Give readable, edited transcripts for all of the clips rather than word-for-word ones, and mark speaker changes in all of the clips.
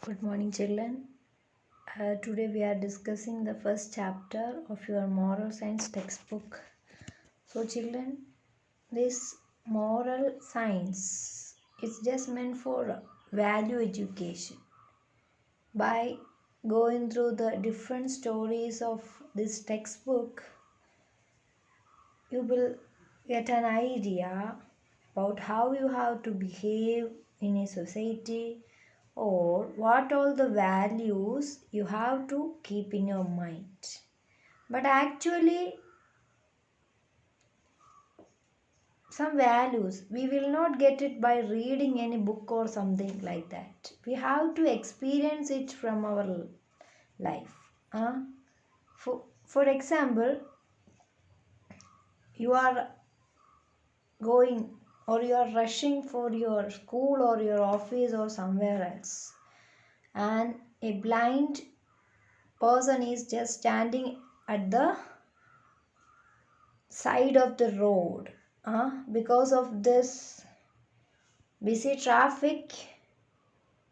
Speaker 1: Good morning, children. Today we are discussing the first chapter of your moral science textbook. So, children, this moral science is just meant for value education. By going through the different stories of this textbook, you will get an idea about how you have to behave in a society or what all the values you have to keep in your mind. But actually, some values we will not get it by reading any book or something like that. We have to experience it from our life. Uh, for example, you are going or you are rushing for your school or your office or somewhere else, and a blind person is just standing at the side of the road. Because of this busy traffic,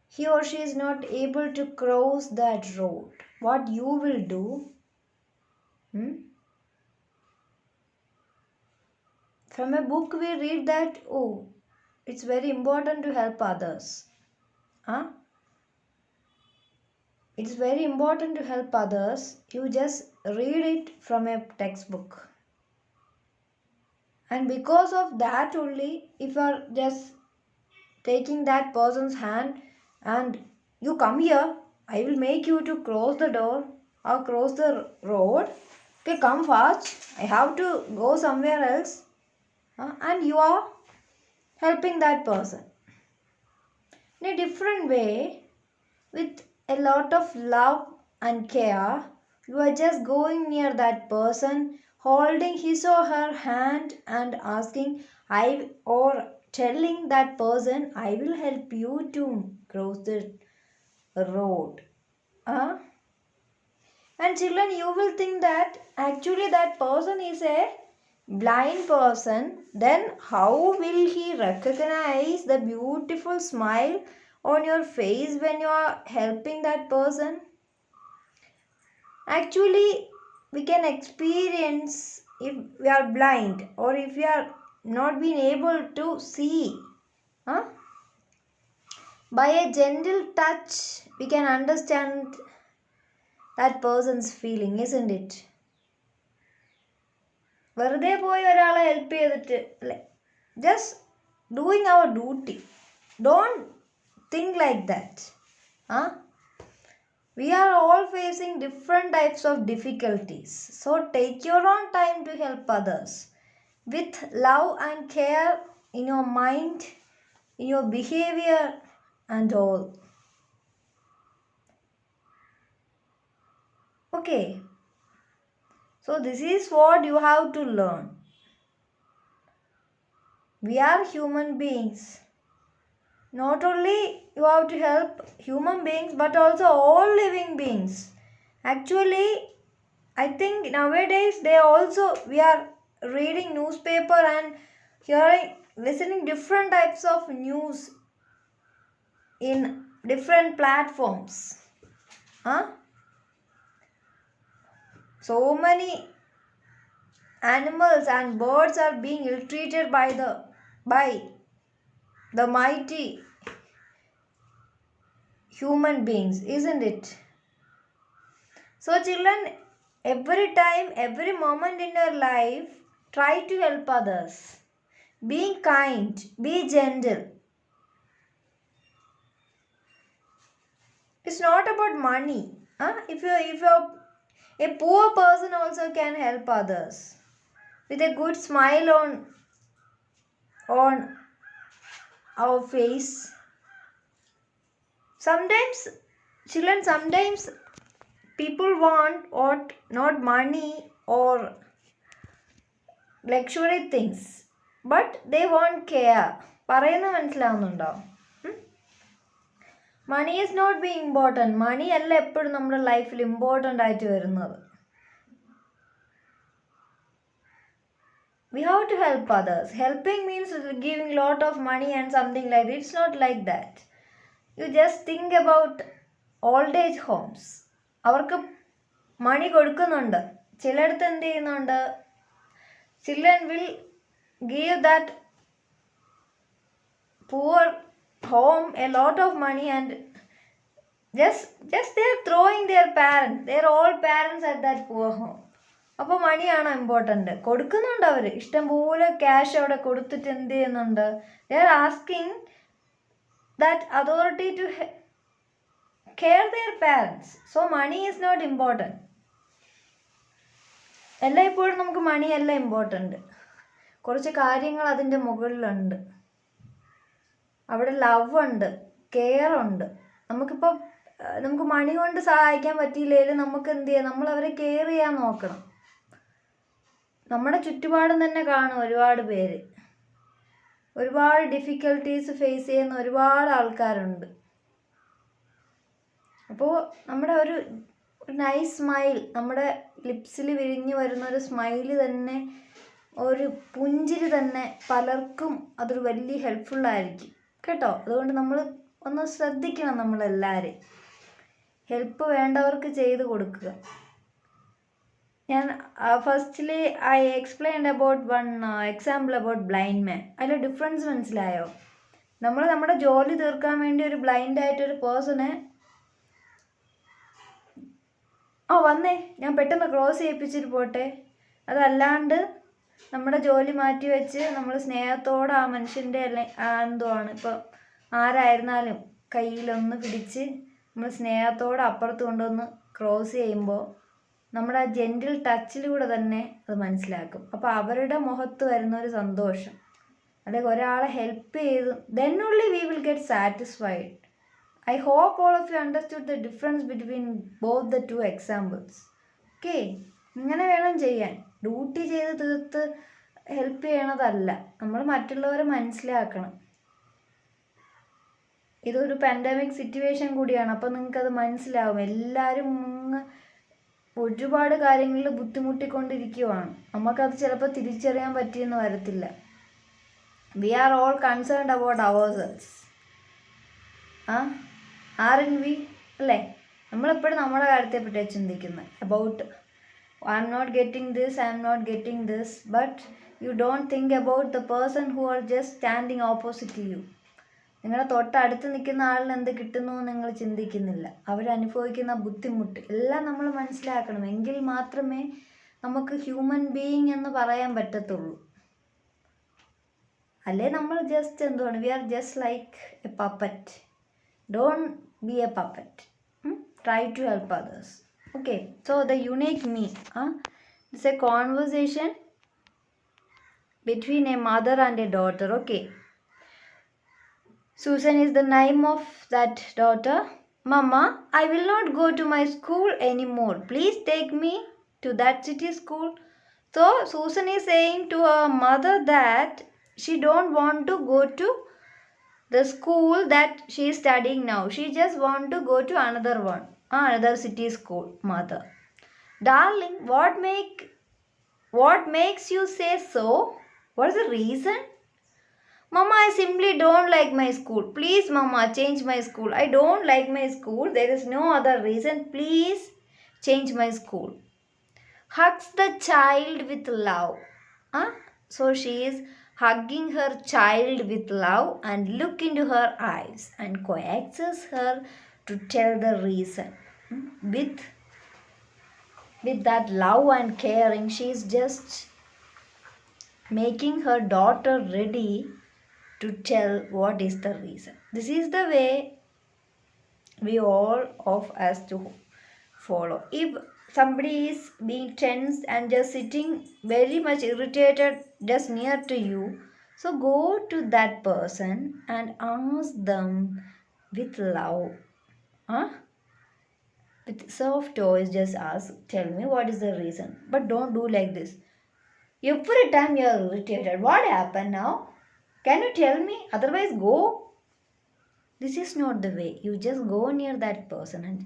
Speaker 1: he or she is not able to cross that road. What you will do? Hmm? From a book we read that, oh, it's very important to help others. Huh? It's very important to help others. You just read it from a textbook. And because of that only, if you are just taking that person's hand and you come here, I will make you to cross the door or cross the road. Okay, come fast. I have to go somewhere else. And you are helping that person in a different way with a lot of love and care. You are just going near that person, holding his or her hand and asking, I or telling that person, I will help you to cross the road. Uh, and children, you will think that actually that person is a blind person. Then how will he recognize the beautiful smile on your face when you are helping that person? Actually, we can experience if we are blind or if we are not being able to see. Huh? By a gentle touch, we can understand that person's feeling, isn't it? വെറുതെ പോയി ഒരാളെ help ചെയ്തിട്ട് അല്ലേ, just doing our duty. Don't think like that. We are all facing different types of difficulties. So take your own time to help others with love and care in your mind, in your behavior and all. Okay. So this is what you have to learn. We are human beings. Not only you have to help human beings but also all living beings. Actually, I think nowadays we are reading newspaper and hearing, listening different types of news in different platforms. So many animals and birds are being ill-treated by the mighty human beings, isn't it? So children, every time, every moment in your life, try to help others. Be kind, be gentle. It's not about money. If you're a poor person also can help others with a good smile on our face. Sometimes people want what, not money or luxury things, but they want care. പറയുന്ന മനസ്സിലാവുന്നുണ്ടോ? Money is not be important. Money അല്ല എപ്പോഴും നമ്മുടെ ലൈഫിൽ important ആയിട്ട് വരുന്നത്. We have to help others. Helping means giving lot of money and something like that. It's not like that. You just think about old age homes അവർക്ക് മണി കൊടുക്കുന്നുണ്ട്. ചിലയിടത്ത് എന്ത് ചെയ്യുന്നുണ്ട്, children will give that poor home a lot of money and just they are throwing their old parents at that poor home. അപ്പോൾ മണിയാണോ important? കൊടുക്കുന്നുണ്ട് അവർ, ഇഷ്ടംപോലെ cash അവിടെ കൊടുത്തിട്ട് എന്ത് ചെയ്യുന്നുണ്ട്, they are asking that authority to care their parents. So money is not important. എല്ലായ്പ്പോഴും നമുക്ക് മണിയല്ല important, കുറച്ച് കാര്യങ്ങൾ അതിൻ്റെ മുകളിലുണ്ട്. അവിടെ ലവ് ഉണ്ട്, കെയർ ഉണ്ട്. നമുക്ക് മണി കൊണ്ട് സഹായിക്കാൻ പറ്റിയില്ലെങ്കിലും നമുക്ക് എന്ത് ചെയ്യാം, നമ്മളവരെ കെയർ ചെയ്യാൻ നോക്കണം. നമ്മുടെ ചുറ്റുപാടും തന്നെ കാണും ഒരുപാട് പേര്, ഒരുപാട് ഡിഫിക്കൽട്ടീസ് ഫേസ് ചെയ്യുന്ന ഒരുപാട് ആൾക്കാരുണ്ട്. അപ്പോൾ നമ്മുടെ ഒരു നൈസ് സ്മൈൽ, നമ്മുടെ ലിപ്സിൽ വിരിഞ്ഞു വരുന്ന ഒരു സ്മൈല് തന്നെ, ഒരു പുഞ്ചിരി തന്നെ പലർക്കും അതൊരു വലിയ ഹെൽപ്ഫുള്ളായിരിക്കും കേട്ടോ. അതുകൊണ്ട് നമ്മൾ ഒന്ന് ശ്രദ്ധിക്കണം, നമ്മളെല്ലാവരും ഹെൽപ്പ് വേണ്ടവർക്ക് ചെയ്ത് കൊടുക്കുക. ഞാൻ firstly I explained about one example about blind മാൻ. അതിൽ ഡിഫറൻസ് മനസ്സിലായോ? നമ്മൾ നമ്മുടെ ജോലി തീർക്കാൻ വേണ്ടി ഒരു ബ്ലൈൻഡായിട്ടൊരു പേഴ്സണെ വന്നേ ഞാൻ പെട്ടെന്ന് ക്രോസ് ചെയ്യിപ്പിച്ചിട്ട് പോട്ടെ, അതല്ലാണ്ട് നമ്മുടെ ജോലി മാറ്റി വെച്ച് നമ്മൾ സ്നേഹത്തോടെ ആ മനുഷ്യൻ്റെ എന്തുവാണ് ഇപ്പോൾ ആരായിരുന്നാലും കയ്യിലൊന്ന് പിടിച്ച് നമ്മൾ സ്നേഹത്തോടെ അപ്പുറത്ത് കൊണ്ടുവന്ന് ക്രോസ് ചെയ്യുമ്പോൾ നമ്മുടെ ആ ജെൻറ്റിൽ ടച്ചിലൂടെ തന്നെ അത് മനസ്സിലാക്കും. അപ്പോൾ അവരുടെ മുഖത്ത് വരുന്ന ഒരു സന്തോഷം, അല്ലെങ്കിൽ ഒരാളെ ഹെൽപ്പ് ചെയ്ത് then only we will get satisfied. I hope all of you understood the difference between both the two examples. Okay, ഇങ്ങനെ വേണം ചെയ്യാൻ. ഡ്യൂട്ടി ചെയ്ത് തീർത്ത് ഹെൽപ്പ് ചെയ്യണതല്ല, നമ്മൾ മറ്റുള്ളവരെ മനസ്സിലാക്കണം. ഇതൊരു പാൻഡമിക് സിറ്റുവേഷൻ കൂടിയാണ്, അപ്പോൾ നിങ്ങൾക്കത് മനസ്സിലാവും. എല്ലാവരും ഒരുപാട് കാര്യങ്ങളിൽ ബുദ്ധിമുട്ടിക്കൊണ്ടിരിക്കുവാണ്. നമുക്കത് ചിലപ്പോൾ തിരിച്ചറിയാൻ പറ്റിയെന്ന് വരത്തില്ല. We are all concerned about ourselves. Aren't we അല്ലേ? നമ്മളെപ്പോഴും നമ്മുടെ കാര്യത്തെ പറ്റിയാണ് ചിന്തിക്കുന്നത്. About I am not getting this, I am not getting this, but you don't think about the person who are just standing opposite you. നിങ്ങളുടെ തൊട്ടടുത്ത് നിൽക്കുന്ന ആളിന് എന്ത് കിട്ടുന്നു നിങ്ങൾ ചിന്തിക്കുന്നില്ല. അവരനുഭവിക്കുന്ന ബുദ്ധിമുട്ട് എല്ലാം നമ്മൾ മനസ്സിലാക്കണം. എങ്കിൽ മാത്രമേ നമുക്ക് ഹ്യൂമൻ ബീയിങ് എന്ന് പറയാൻ പറ്റത്തുള്ളൂ. അല്ലേ നമ്മൾ ജസ്റ്റ് എന്തുവാണ്, we are just like a puppet. Don't be a puppet. Try to help others. Okay, so the unique me it's a conversation between a mother and a daughter. Okay, Susan is the name of that daughter. Mama, I will not go to my school anymore. Please take me to that city school. So Susan is saying to her mother that she don't want to go to the school that she is studying now. She just want to go to another one, another city school. Mother, darling, what makes you say so? What is the reason? Mama, I simply don't like my school. Please, Mama, change my school. I don't like my school. There is no other reason. Please change my school. Hugs the child with love. So she is hugging her child with love and look into her eyes and coaxes her to tell the reason. With that love and caring, she is just making her daughter ready to tell what is the reason. This is the way we all of us to follow. If somebody is being tense and just sitting very much irritated just near to you, so go to that person and ask them with love, with soft voice, just ask, tell me what is the reason. But don't do like this. Every time you are irritated, what happened now? Can you tell me? Otherwise go. This is not the way. You just go near that person and,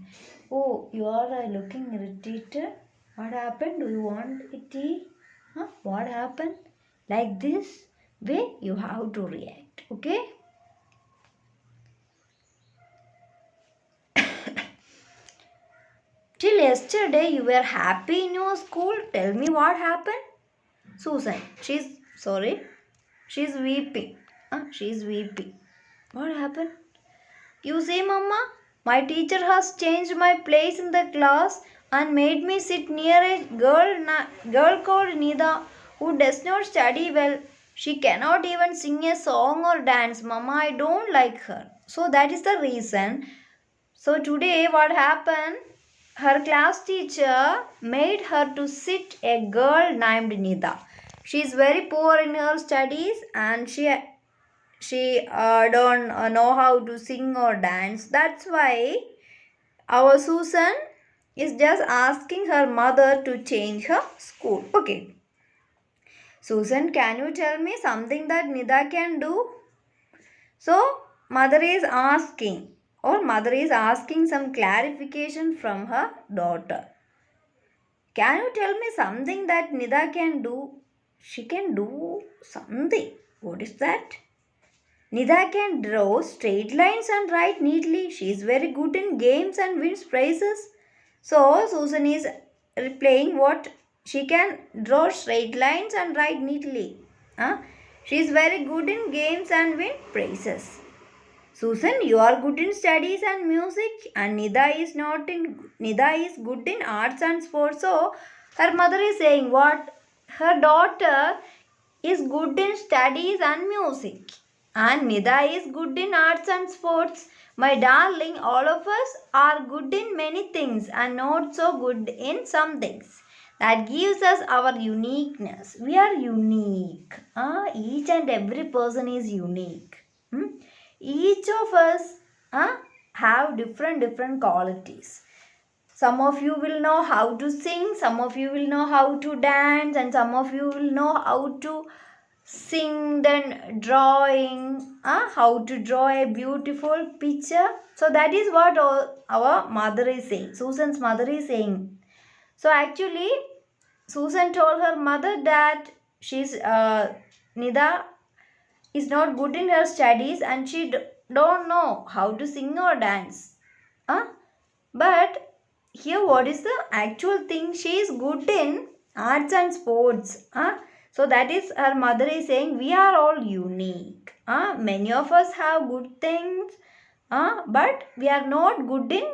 Speaker 1: oh, you are looking irritated. What happened? Do you want a tea? What happened? Like this way you have to react. Okay? Till yesterday you were happy in your school. Tell me what happened. Susan, she's weeping. She's weeping. What happened? You see, Mama, my teacher has changed my place in the class and made me sit near a girl called Nida who does not study well. She cannot even sing a song or dance. Mama, I don't like her. So that is the reason. So today what happened? Her class teacher made her to sit a girl named Nida. She is very poor in her studies and she don't know how to sing or dance. That's why our Susan is just asking her mother to change her school. Okay. Susan, can you tell me something that Nida can do? So, mother is asking some clarification from her daughter. Can you tell me something that Nida can do? She can do something. What is that? Nida can draw straight lines and write neatly. She is very good in games and wins prizes. So Susan is replaying what she can draw straight lines and write neatly. She is very good in games and win prizes. Susan, you are good in studies and music, and Nida is good in arts and sports. So her mother is saying what her daughter is good in studies and music, and Nida is good in arts and sports. My darling, all of us are good in many things and not so good in some things. That gives us our uniqueness. We are unique. Each and every person is unique. Each of us have different qualities. Some of you will know how to sing, some of you will know how to dance, and some of you will know how to sing, then drawing, how to draw a beautiful picture. So that is what our mother is saying. Susan's mother is saying. So actually, Susan told her mother that she's Nida is not good in her studies and she don't know how to sing or dance. But here what is the actual thing? She is good in arts and sports. So that is her mother is saying we are all unique. Many of us have good things, but we are not good in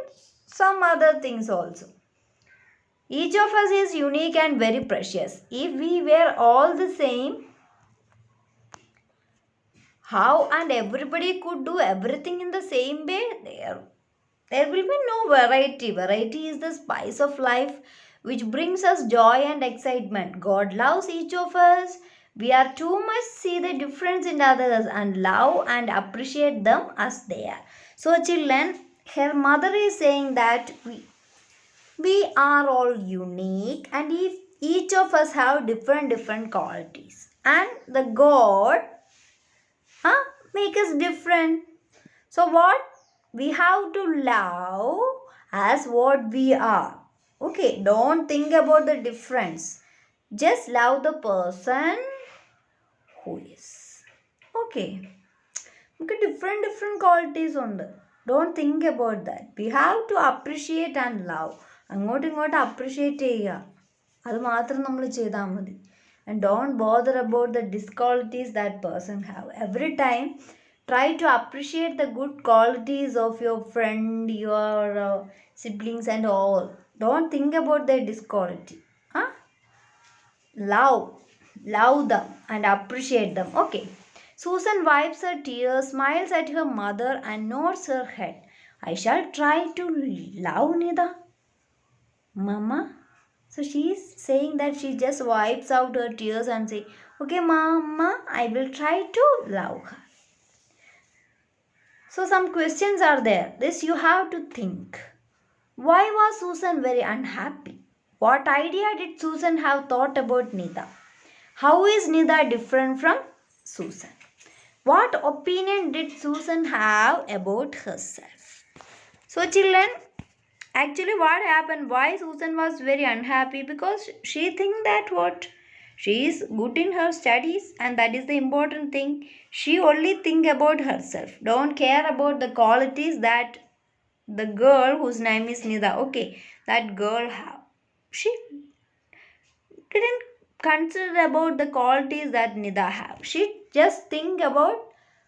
Speaker 1: some other things also. Each of us is unique and very precious. If we were all the same, how and everybody could do everything in the same way, there will be no variety. Variety is the spice of life which brings us joy and excitement. God loves each of us. We are too much see the difference in others and love and appreciate them as they are. So children, her mother is saying that we are all unique and if each of us have different qualities and the God make us different. So what? We have to love as what we are. Okay, don't think about the difference. Just love the person who is. Okay. Okay, different qualities ഉണ്ട്. Don't think about that. We have to appreciate and love. അങ്ങോട്ടും ഇങ്ങോട്ടും appreciate ചെയ്യുക. അത് മാത്രം നമ്മൾ ചെയ്താൽ മതി. And don't bother about the disqualities that person have. Every time try to appreciate the good qualities of your friend, your siblings and all. Don't think about their disquality. Love them and appreciate them. Okay. Susan wipes her tears, smiles at her mother and nods her head. I shall try to love Nida, Mama. So she is saying that she just wipes out her tears and say, okay, Mama, I will try to love her. So some questions are there. This you have to think. Why was Susan very unhappy? What idea did Susan have thought about Nida? How is Nida different from Susan? What opinion did Susan have about herself? So children, actually what happened, why Susan was very unhappy, because she think that what she is good in her studies and that is the important thing. She only think about herself, don't care about the qualities that the girl whose name is Nida. Okay, that girl, she didn't consider about the qualities that Nida have. She just think about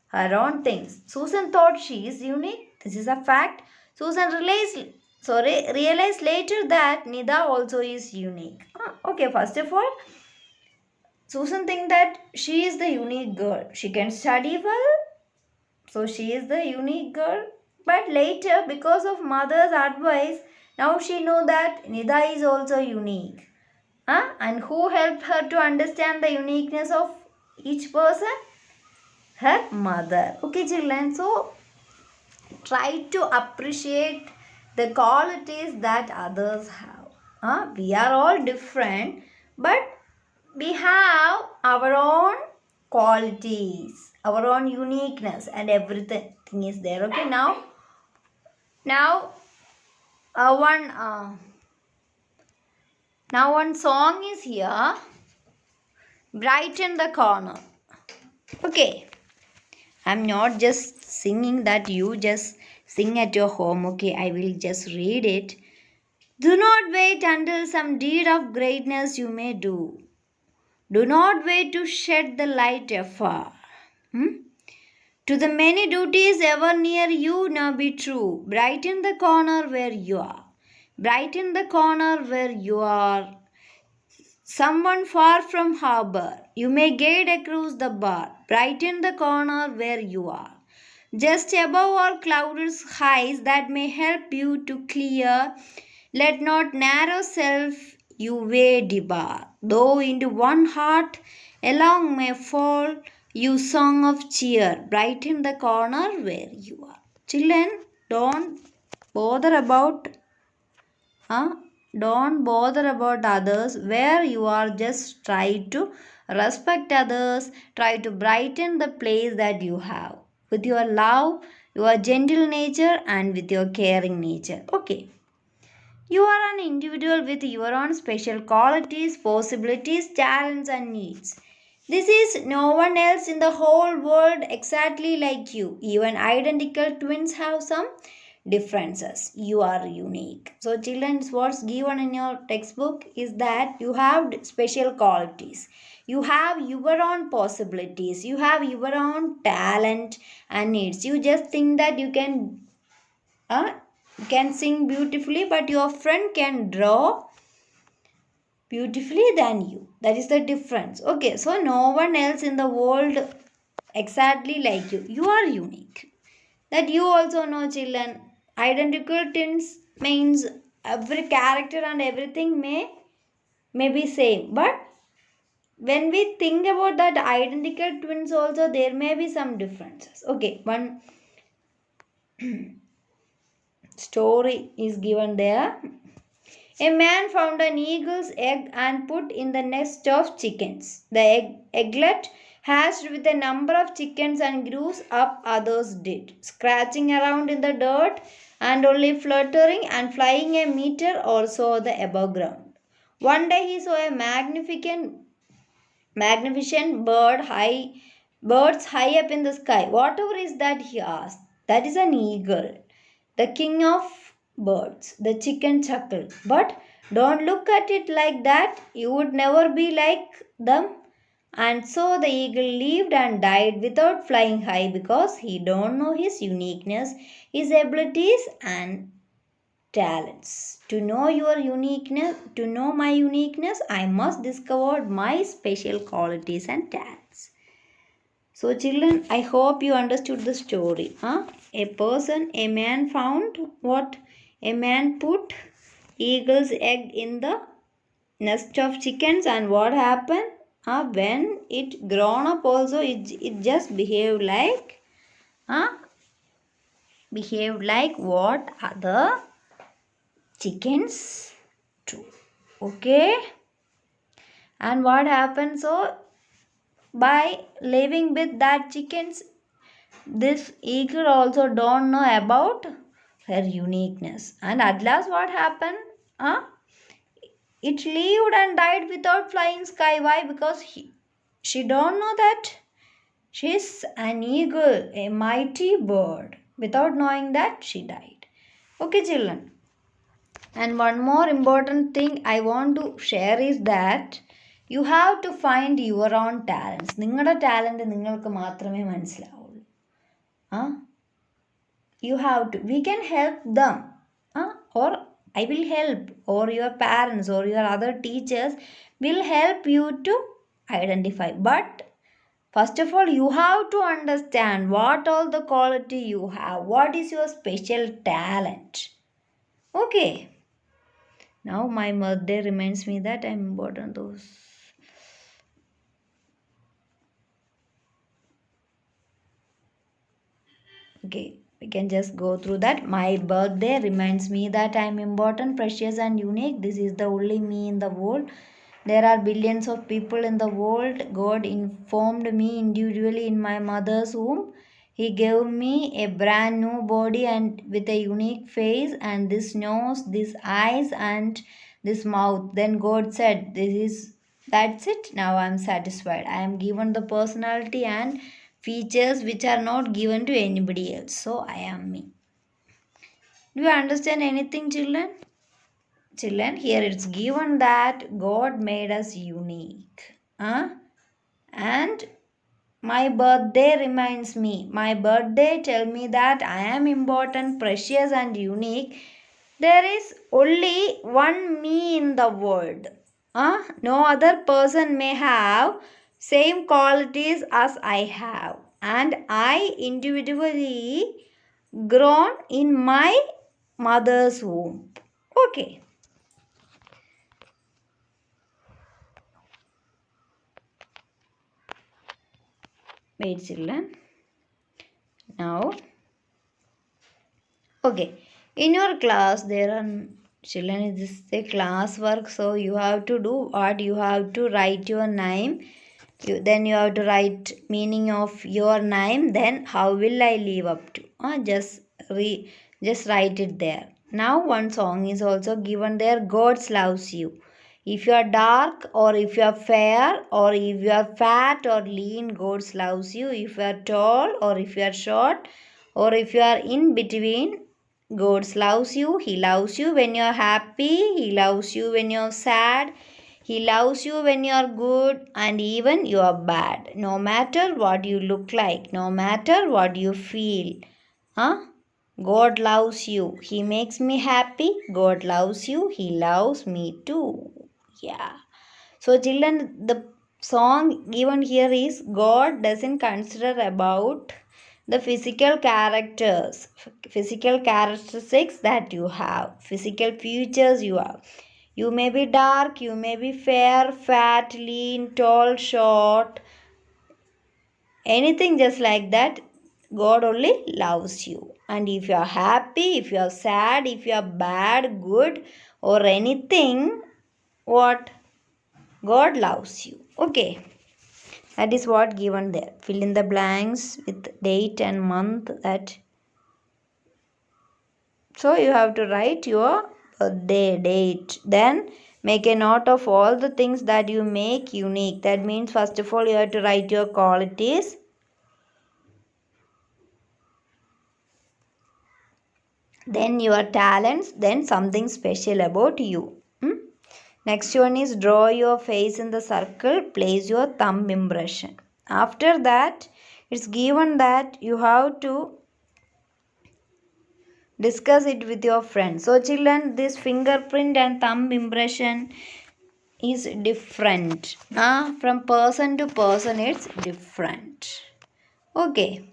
Speaker 1: her own things. Susan thought she is unique. This is a fact. Susan realized later that Nida also is unique. Okay, first of all, Susan think that she is the unique girl. She can study well, so she is the unique girl. But later, because of mother's advice, now she know that Nida is also unique. And who helped her to understand the uniqueness of each person? Her mother. Okay, children. So try to appreciate the qualities that others have. We are all different, but we have our own qualities, our own uniqueness, and everything is there. Okay, now uh, one uh, now one song is here. Brighten the corner. Okay, I'm not just singing that you just sing at your home. Okay, I will just read it. Do not wait until some deed of greatness you may do. Do not wait to shed the light afar. To the many duties ever near you, now be true. Brighten the corner where you are. Brighten the corner where you are. Someone far from harbor, you may gate across the bar. Brighten the corner where you are. Just above all clouded skies that may help you to clear. Let not narrow self you way debar. Though into one heart along may fall you song of cheer. Brighten the corner where you are. Children, don't bother about Huh? Don't bother about others where you are. Just try to respect others. Try to brighten the place that you have with your love, your gentle nature, and with your caring nature. Okay. You are an individual with your own special qualities, possibilities, talents, and needs. This is no one else in the whole world exactly like you. Even identical twins have some differences. You are unique. So, children, what's given in your textbook is that you have special qualities. You have your own possibilities. You have your own talent and needs. You just think that uh, you can sing beautifully, but your friend can draw beautifully than you. That is the difference. Okay, so no one else in the world exactly like you. You are unique. That you also know, children. Identical twins means every character and everything may be same, but when we think about that identical twins also there may be some differences. Okay, one story is given there. A man found an eagle's egg and put in the nest of chickens. The egglet hatched with a number of chickens and grew up, others did, scratching around in the dirt and only fluttering and flying a meter or so the above ground. One day he saw a magnificent birds high up in the sky. Whatever is that? He asked. That is an eagle, the king of birds. The chicken chuckled. But don't look at it like that. You would never be like them. And so the eagle lived and died without flying high because he don't know his uniqueness, his abilities and talents. To know your uniqueness, to know my uniqueness, I must discover my special qualities and talents. So, children, I hope you understood the story. A man found what? A man put eagle's egg in the nest of chickens, and what happened? When it grown up, also it just uh, behaved like what other chickens do. Okay, and what happened? So by living with that chickens, this eagle also don't know about her uniqueness. And at last what happened? Huh? It lived and died without flying sky. Why? Because she don't know that she's an eagle, a mighty bird. Without knowing that, she died. Okay, children. And one more important thing I want to share is that you have to find your own talents. നിങ്ങളുടെ talent നിങ്ങൾക്ക് മാത്രമേ മനസ്സിലാവുള്ളൂ. You have to. We can help them. Or I will help. Or your parents or your other teachers will help you to identify. But first of all, you have to understand what all the quality you have. What is your special talent? Okay. Now my birthday reminds me that I'm important those. Okay, we can just go through that. My birthday reminds me that I'm important, precious, and unique. This is the only me in the world. There are billions of people in the world. God informed me individually in my mother's womb. He gave me a brand new body and with a unique face and this nose, this eyes, and this mouth. Then God said, That's it. Now I'm satisfied. I am given the personality and features which are not given to anybody else. So I am me. Do you understand anything, children? Children, here it's given that God made us unique. And my birthday reminds me. My birthday tell me that I am important, precious, and unique. There is only one me in the world. No other person may have same qualities as I have. And I individually grown in my mother's womb. Okay. Wait, children. Now, okay. In your class, there are children. This is a class work, so you have to do what you have to write your name. Then you have to write meaning of your name. Then how will I live up to? Just write it there. Now one song is also given there. God loves you. If you are dark or if you are fair or if you are fat or lean, God loves you. If you are tall or if you are short or if you are in between, God loves you. He loves you when you are happy. He loves you when you are sad. He loves you when you are good and even you are bad. No matter what you look like, no matter what you feel. God loves you. He makes me happy. God loves you. He loves me too. Yeah. So children, the song given here is God doesn't consider about the physical characteristics that you have, physical features you have. You may be dark, you may be fair, fat, lean, tall, short, anything just like that. God only loves you. And if you are happy, if you are sad, if you are bad, good, or anything, what? God loves you. Okay. That is what given there. Fill in the blanks with date and month. That. So you have to write your birthday date. Then make a note of all the things that you make unique. That means first of all you have to write your qualities. Then your talents. Then something special about you. Next one is draw your face in the circle, place your thumb impression. After that, it's given that you have to discuss it with your friends. So children, this fingerprint and thumb impression is different. From person to person, it's different. Okay.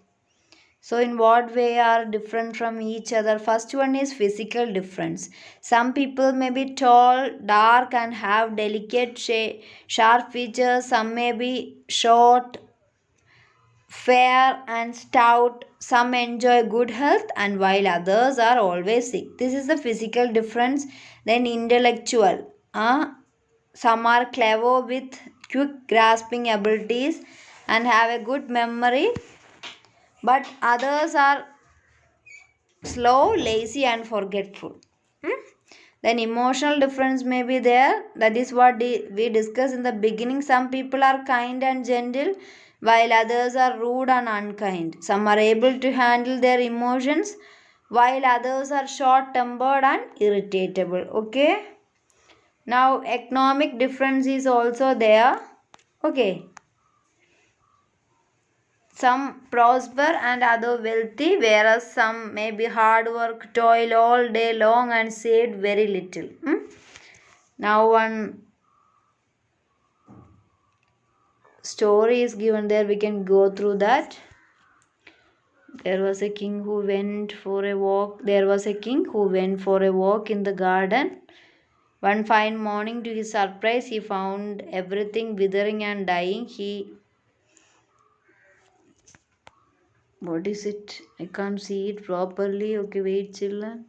Speaker 1: So in what way are different from each other? First one is physical difference. Some people may be tall, dark and have delicate sharp features. Some may be short, fair and stout. Some enjoy good health and while others are always sick. This is the physical difference. Then intellectual. Some are clever with quick grasping abilities and have a good memory, but others are slow, lazy and forgetful. Then emotional difference may be there. That is what we discussed in the beginning. Some people are kind and gentle while others are rude and unkind. Some are able to handle their emotions while others are short tempered and irritable. Okay, now economic difference is also there. Okay, some prosper and other wealthy, whereas some may be hard work, toil all day long and saved very little. Now one story is given there, we can go through that. There was a king who went for a walk. There was a king who went for a walk in the garden. One fine morning, to his surprise, he found everything withering and dying. What is it? I can't see it properly. Okay, wait, children.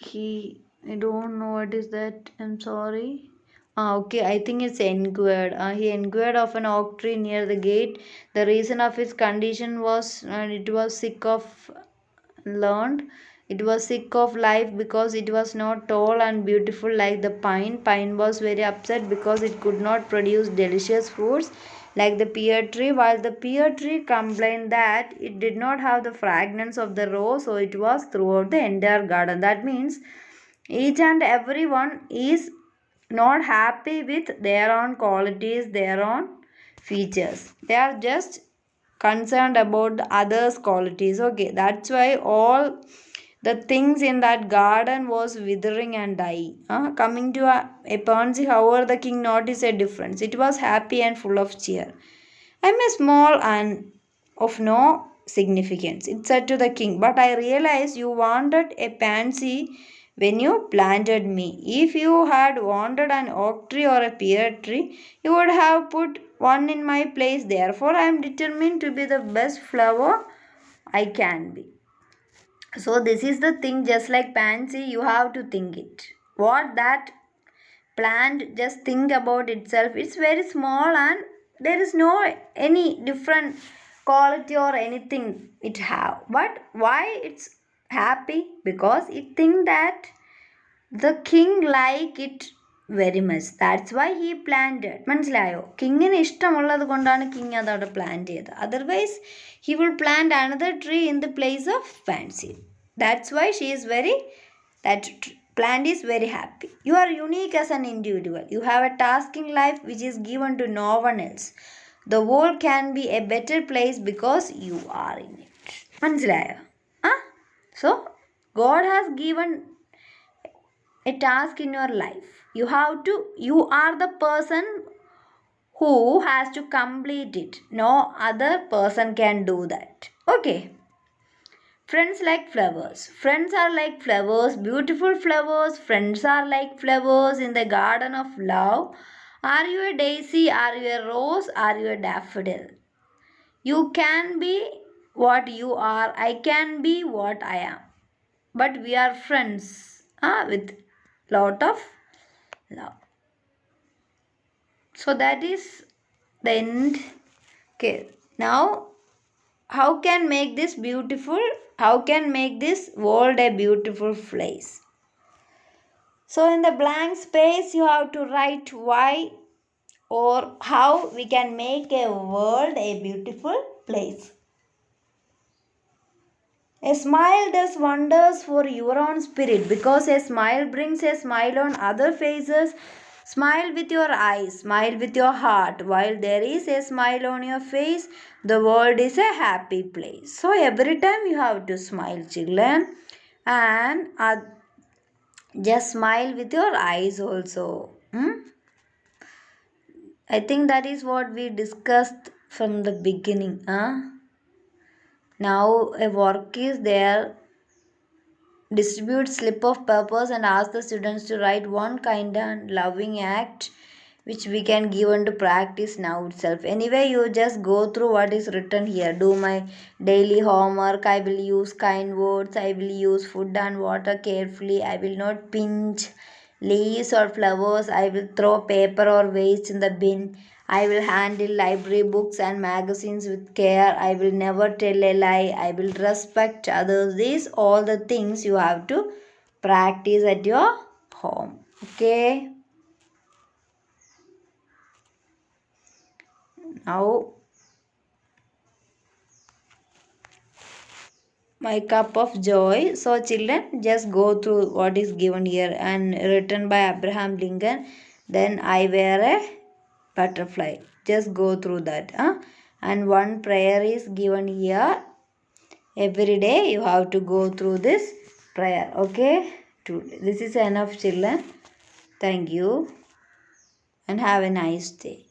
Speaker 1: I don't know what is that. I'm sorry. Okay, I think it's inquired. He inquired of an oak tree near the gate. The reason of his condition was it was sick of learned. It was sick of life because it was not tall and beautiful like the pine. Pine was very upset because it could not produce delicious fruits like the pear tree, while the pear tree complained that it did not have the fragrance of the rose, so it was throughout the entire garden. That means each and every one is not happy with their own qualities, their own features. They are just concerned about the others' qualities. Okay, that's why all the things in that garden was withering and dying. Coming to a pansy, however, the king noticed a difference. It was happy and full of cheer. I'm a small and of no significance, it said to the king, but I realize you wanted a pansy when you planted me. If you had wanted an oak tree or a pear tree, you would have put one in my place. Therefore, I am determined to be the best flower I can be. So, this is the thing, just like pansy, you have to think it. What that plant just think about itself, it's very small and there is no any different quality or anything it have, but why it's happy? Because it think that the king like it very much, that's why he planted. മനസ്സിലായോ? കിങ്ങിന് ഇഷ്ടമുള്ളത് കൊണ്ടാണ് king അത് അവിടെ plant ചെയ്തത്. Otherwise he will plant another tree in the place of fancy. That's why she is very that plant is very happy. You are unique as an individual. You have a task in life which is given to no one else. The world can be a better place because you are in it. മനസ്സിലായോ? So God has given a task in your life. You are the person who has to complete it. No other person can do that. Okay. Friends like flowers. Friends are like flowers, beautiful flowers. Friends are like flowers in the garden of love. Are you a daisy? Are you a rose? Are you a daffodil? You can be what you are. I can be what I am. But we are friends with lot of love. So that is the end. Okay, now how can make this beautiful? How can make this world a beautiful place? So in the blank space you have to write why or how we can make a world a beautiful place. A smile does wonders for your own spirit because a smile brings a smile on other faces. Smile with your eyes, smile with your heart. While there is a smile on your face, the world is a happy place. So every time you have to smile, children, and just smile with your eyes also. I think that is what we discussed from the beginning. Now a work is there. Distribute slip of papers and ask the students to write one kind and loving act which we can give into practice now itself. Anyway, you just go through what is written here. Do my daily homework. I will use kind words. I will use food and water carefully. I will not pinch leaves or flowers. I will throw paper or waste in the bin. I will handle library books and magazines with care. I will never tell a lie. I will respect others. These all the things you have to practice at your home. Okay. Now my cup of joy. So, children, just go through what is given here and written by Abraham Lincoln. Then I wear a butterfly. Just go through that. And one prayer is given here. Every day you have to go through this prayer. Okay? This is enough, children. Thank you and have a nice day.